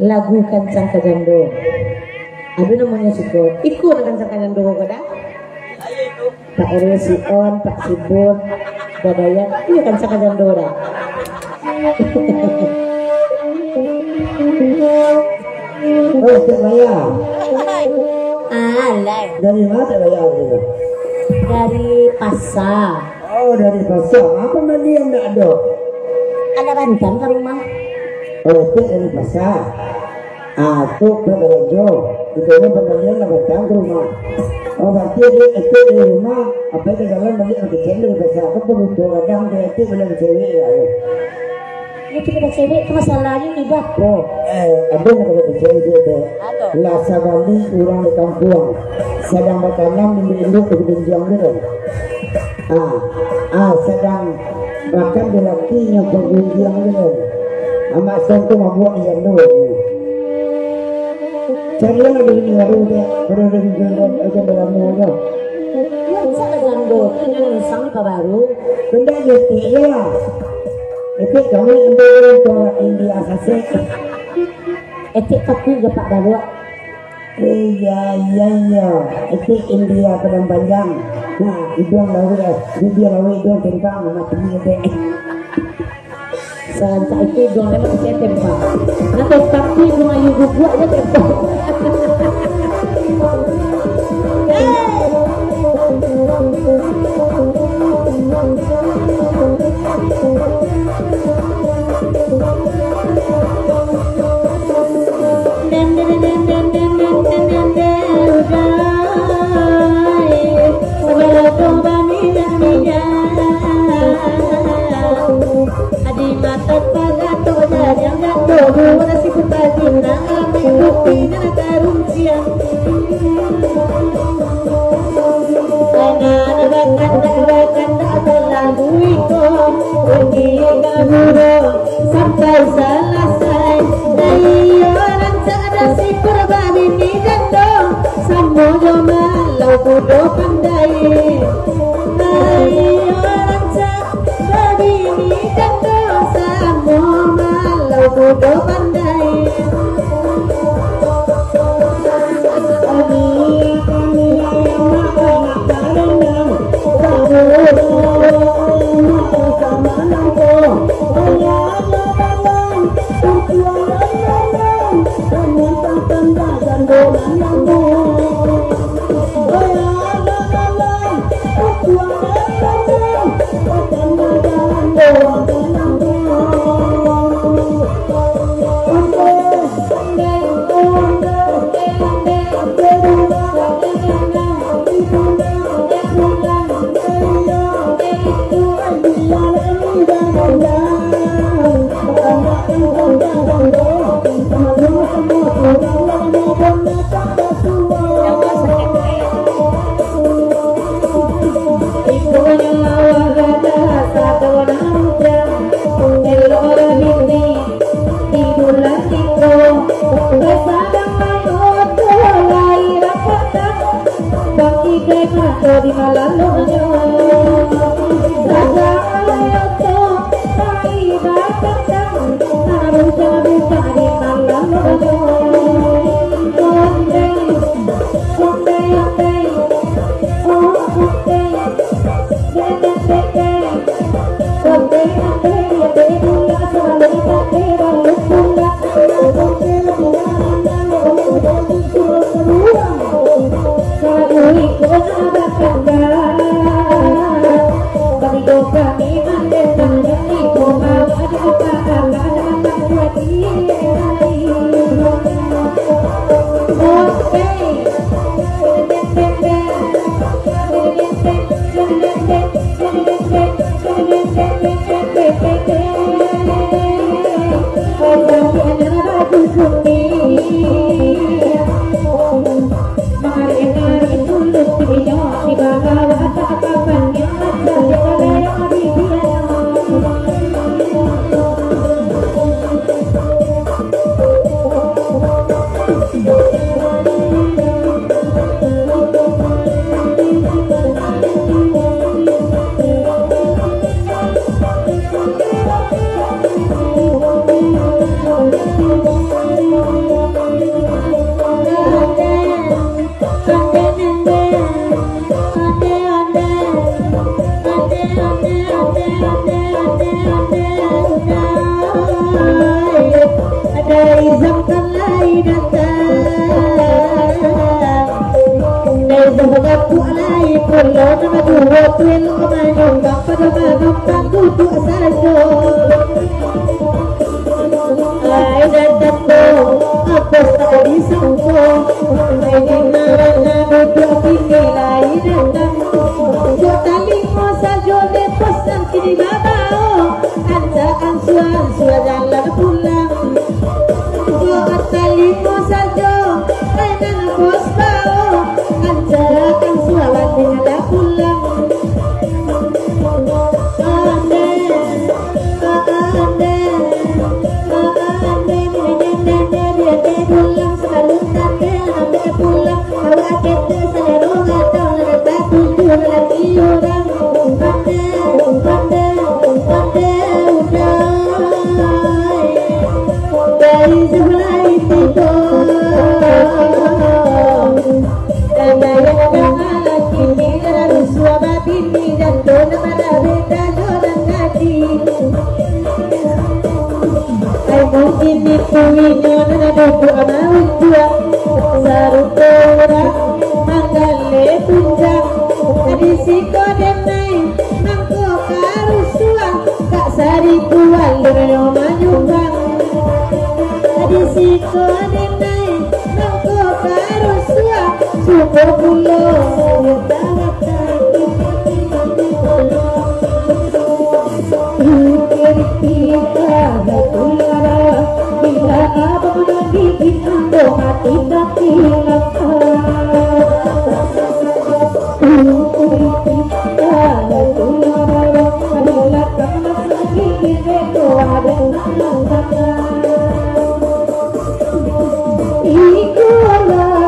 Lagu Kancang Kajando. Aduh namanya suko. Ikut Kancang Kajando kada? Pak RW Sion, Pak Sibur, Badaya. Iya Kancang Kajando dah. Oh, Cik Maya. Alay. Dari mana Cik Maya? Dari pasar. Oh, dari pasar. Apa tadi yang tak ada? Ada bantam ke rumah? Oh, itu dari pasar. Aku ke Balajo. Itu ini pembelian nak datang ke rumah. Oh, berarti dia itu di rumah. Apa itu dalam beli kecil dari pasar. Aku perlu kadang dia itu belum cewek ya. Itu kita cewek itu masalahnya di dapur. Ada nak kata cewek dia tu. Lasa Bali orang di kampung. Sedang bertanam di induk di benjang dia. Sedang makan di laki yang berbenjang dia. Amak sentuh mabuak yang dulu. Carilah dari ni baru dia dari jalan aja dalam mulia. Yang sana Gando, itu yang sang baru. Benda jadi ya. Itu kami ambil ke India saja. Etik tapi dapat baru. Iya. Itu India Padang Panjang. Nah, hidung lalu dah. Dia lalu hidung tentang mati dia. Sanca itu dong memang saya tempat. Atau tapi bunga yugu buat dia tempat. Sampai selesai dari orang cerdas si korban ini jatuh sama malau kudo pandai orang cerdas ini jatuh sama malau kudo pandai Kami Semoga alai kulo nama dua tuil omanyong pada manong tanggutu sajo. Ay dadako ako sa isangko. Ay dinarana dua pinilay datang. Jotaling mo sa jole posang kinibabao. Anda ang suwa jalan pulang. Jotaling mo sa jo ay nangapos bao. Akan sualan dengan pulang. Pulang selalu tanda pulang. Kalau kita selalu ngatau nada tujuh lagi orang. Dari sebelah itu ini kuinyo na nadugo amawin dua sarutora manggale tunjang kadisiko denay mangko karusuan kak sari kual dengan manyumbang kadisiko denay mangko karusuan suko pulo yutawata kita tulara bila abang lagi kita hati tak hilang kita tulara bila kamu lagi kita ada ikulah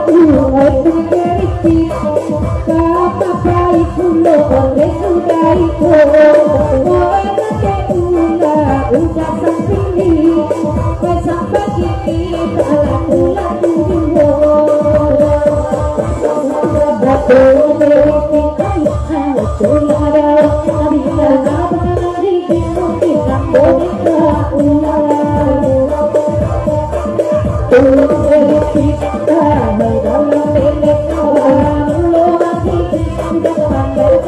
aku berhenti kata baik pulo oleh sudaiku udah sendiri besok pagi kita pulang dulu betul berhenti ayo tulara bila abang lagi kita boneka ulang berhenti kita dalam milik orang lo lagi sudah pandai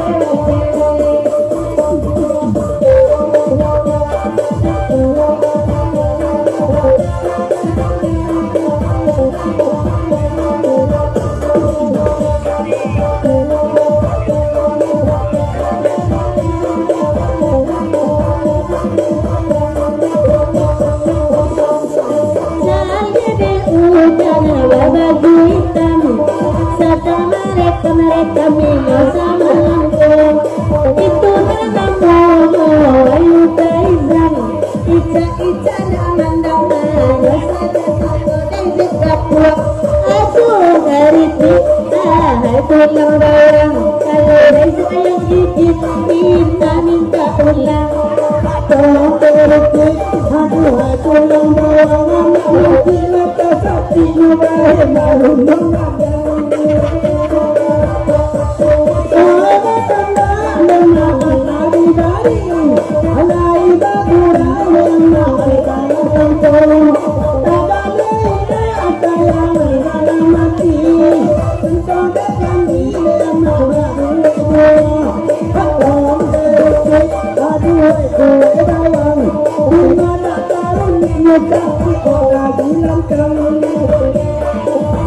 mereka milo sama lampu itu namamu ayu kaizan ica namandang nanya sada dan dekapuk aduh dari kita hai pulang barang kalau reza yang gigit minta pulang tolong berhenti aduh hai pulang barang mungkin mata sakti juga baru mengadang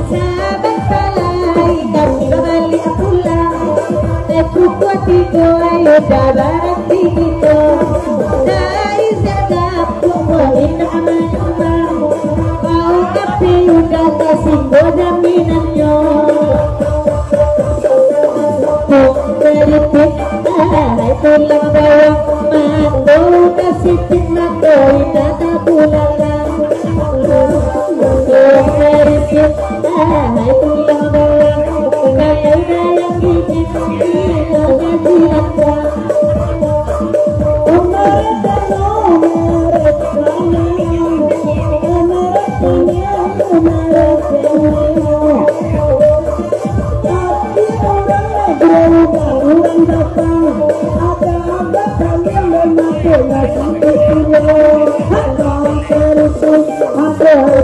sahabat palai kami kembali pulang aku kuat itu ayo dabaran tingito dari segap wanita aman kau tapi udah kasinggo jaminannya beritik hai pulang bawang mando kasih mako tata pulang beritik hai pulang bawang kaya yang gigit Ada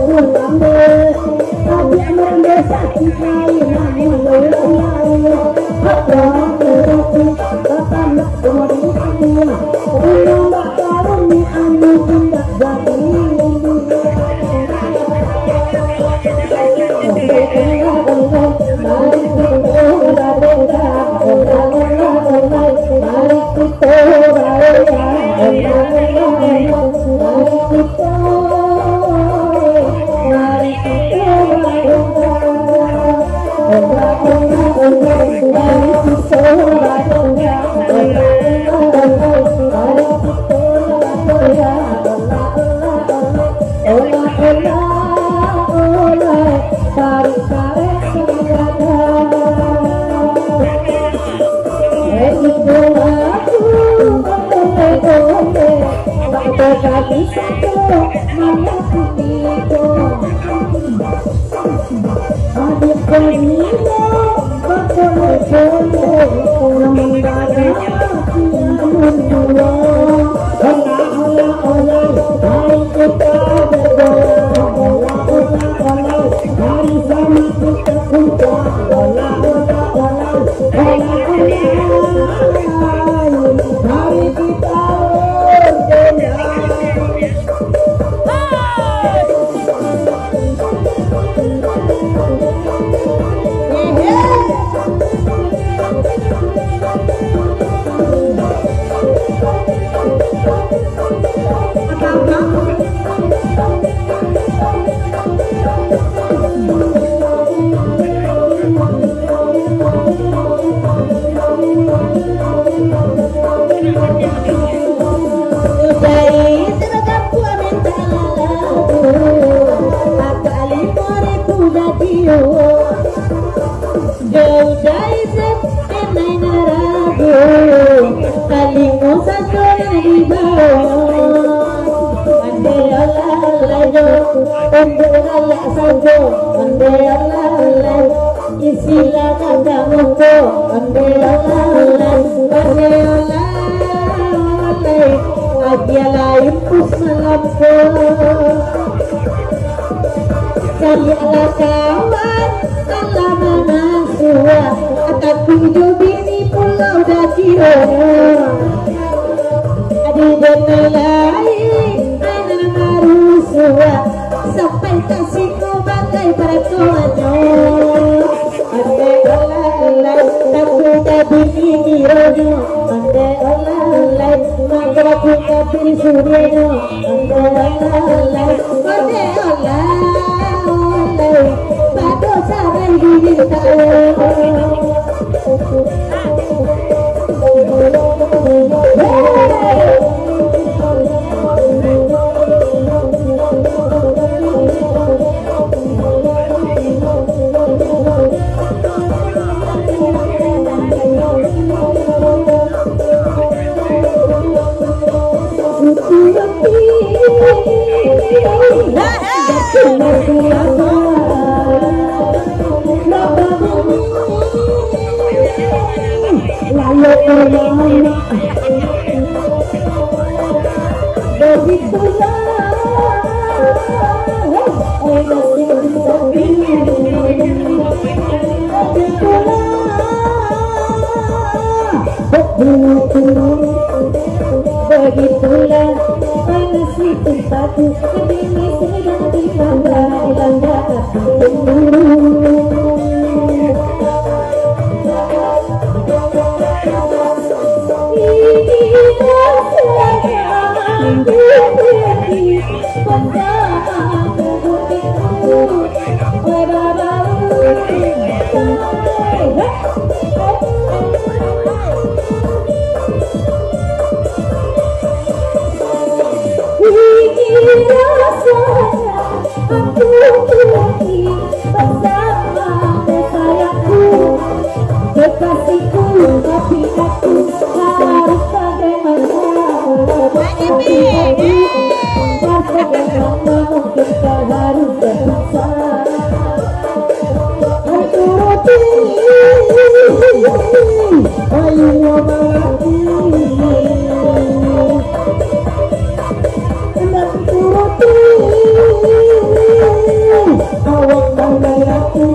awak pandai aku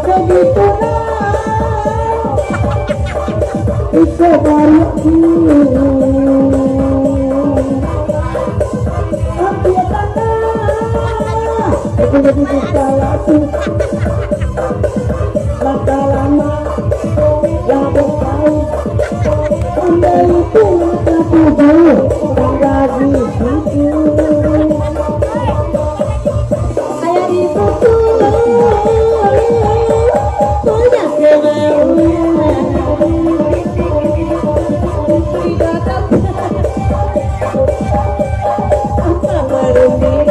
begitu itu baru aku tanah aku begitu salah maka lama yang tahu pandai itu aku tahu lagi itu ayah itu punya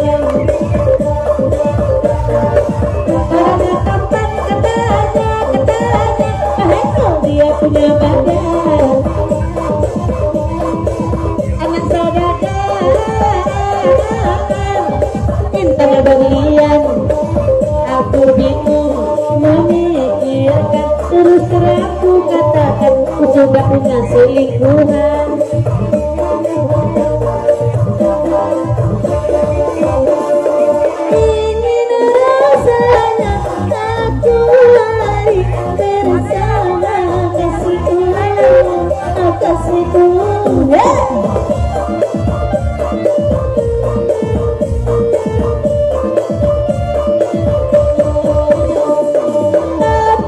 dia punya badan anak saudara intan bagian aku bingung memikirkan terus aku katakan aku sudah punya selingkuhan ingin rasanya aku lari bersama kasihku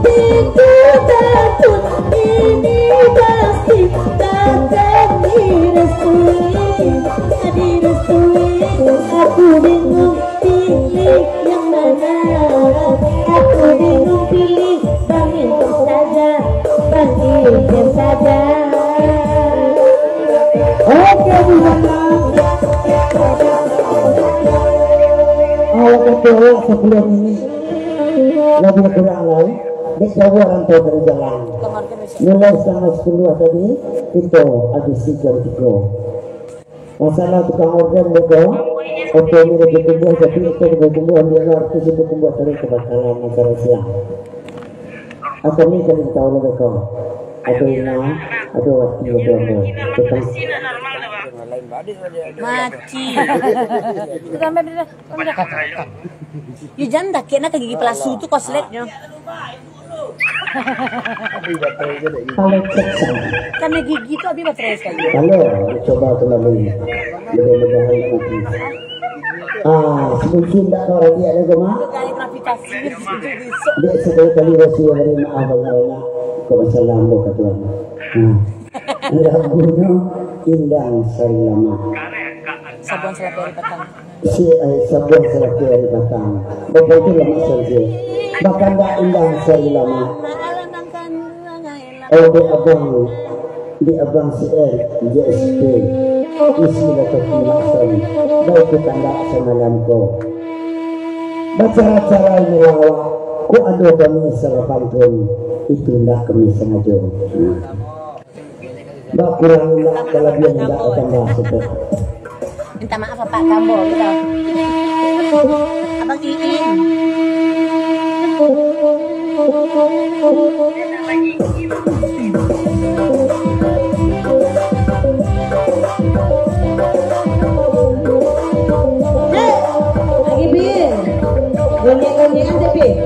tapi ku takut ini pasti takkan direstui aku bingung pilih yang mana aku bingung pilih bangin saja bangin saja oke bisa awal kedua sebelum ini lebih kurang lain jauh orang tahu dari jalan mulai sama 10 tadi itu habis 3 masalah tukang organ juga oke ini lebih tumbuh tapi itu lebih tumbuh dia arti itu tumbuh dari kebakaran negara siang atau ini kan tahu lebih kau ada ina ada waktu ada tentang Maci. Yu janda kena ke gigi pelasu tu kosletnya. kalau ceksan Karena gigi tu abi baterai sekali. kalau coba melalui mudah-mudahan nanti semungkin tak orang dia ada gemah Dari grafikasi dia sekali-kali wasi yang beri maaf banyak kewasalam lo katuan lagunya Indang Sari Lama Sabuan selaperi petang. si Sabuan Selaperi Batang bapak itu lama saja bahkan tak Indang Sari Lama di abang CR JSP Bismillahirrahmanirrahim baik kita tak semalam ko baca-cara ini lawak ku ada kami sarapan pun itu tidak kami sengaja bak kurang tidak kelebihan tidak akan masuk Minta maaf Pak Kambo gitu. Abang Iin. Lagi bin, gonyek-gonyekan deh bin.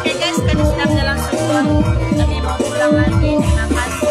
Oke guys, kami sudah berlangsung. Kami mau pulang lagi. Terima kasih.